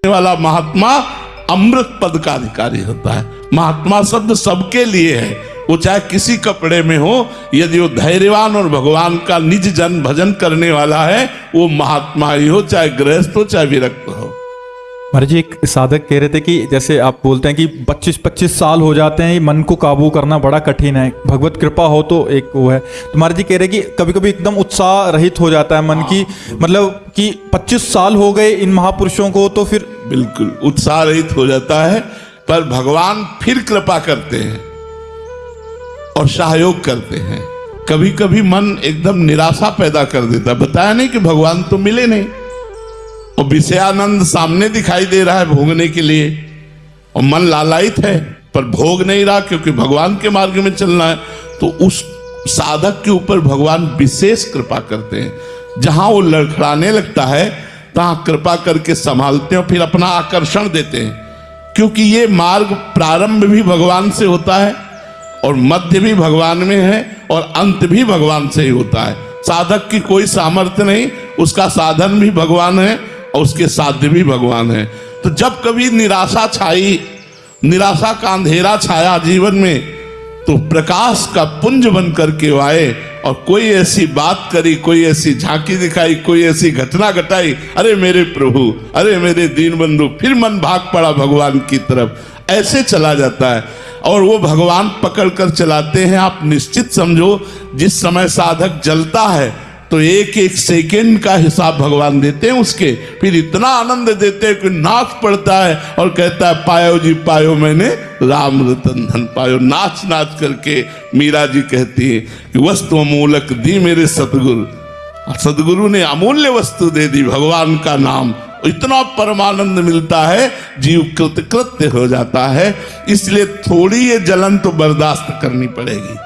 वाला महात्मा अमृत पद का अधिकारी होता है। महात्मा शब्द सबके लिए है, वो चाहे किसी कपड़े में हो, यदि वो धैर्यवान और भगवान का निज जन भजन करने वाला है वो महात्मा ही हो, चाहे गृहस्थ हो चाहे विरक्त हो। महाराज जी, एक साधक कह रहे थे कि जैसे आप बोलते हैं कि 25-25 साल हो जाते हैं, मन को काबू करना बड़ा कठिन है, भगवत कृपा हो तो एक वो है। तो महाराज जी कह रहे हैं कि कभी कभी एकदम उत्साह रहित हो जाता है मन की, मतलब कि 25 साल हो गए इन महापुरुषों को, तो फिर बिल्कुल उत्साह रहित हो जाता है। पर भगवान फिर कृपा करते हैं और सहयोग करते हैं। कभी कभी मन एकदम निराशा पैदा कर देता है, बताया नहीं कि भगवान तो मिले नहीं और विषयानंद सामने दिखाई दे रहा है भोगने के लिए, और मन लालायित है पर भोग नहीं रहा क्योंकि भगवान के मार्ग में चलना है। तो उस साधक के ऊपर भगवान विशेष कृपा करते हैं। जहां वो लड़खड़ाने लगता है तहां कृपा करके संभालते हैं और फिर अपना आकर्षण देते हैं, क्योंकि ये मार्ग प्रारंभ भी भगवान से होता है और मध्य भी भगवान में है और अंत भी भगवान से ही होता है। साधक की कोई सामर्थ्य नहीं, उसका साधन भी भगवान है और उसके साध्य भी भगवान है। तो जब कभी निराशा छाई, निराशा का अंधेरा छाया जीवन में, तो प्रकाश का पुंज बन करके आए और कोई ऐसी बात करी, कोई ऐसी झांकी दिखाई, कोई ऐसी घटना घटाई, अरे मेरे प्रभु, अरे मेरे दीन बंधु, फिर मन भाग पड़ा भगवान की तरफ। ऐसे चला जाता है और वो भगवान पकड़ कर चलाते हैं। आप निश्चित समझो, जिस समय साधक जलता है तो एक एक सेकेंड का हिसाब भगवान देते हैं उसके, फिर इतना आनंद देते हैं कि नाच पड़ता है और कहता है पायो जी पायो, मैंने राम रतन धन पायो। नाच नाच करके मीरा जी कहती है कि वस्तु अमूलक दी मेरे सतगुरु, सदगुरु ने अमूल्य वस्तु दे दी, भगवान का नाम। इतना परमानंद मिलता है, जीव कृतकृत्य हो जाता है। इसलिए थोड़ी ये जलन तो बर्दाश्त करनी पड़ेगी।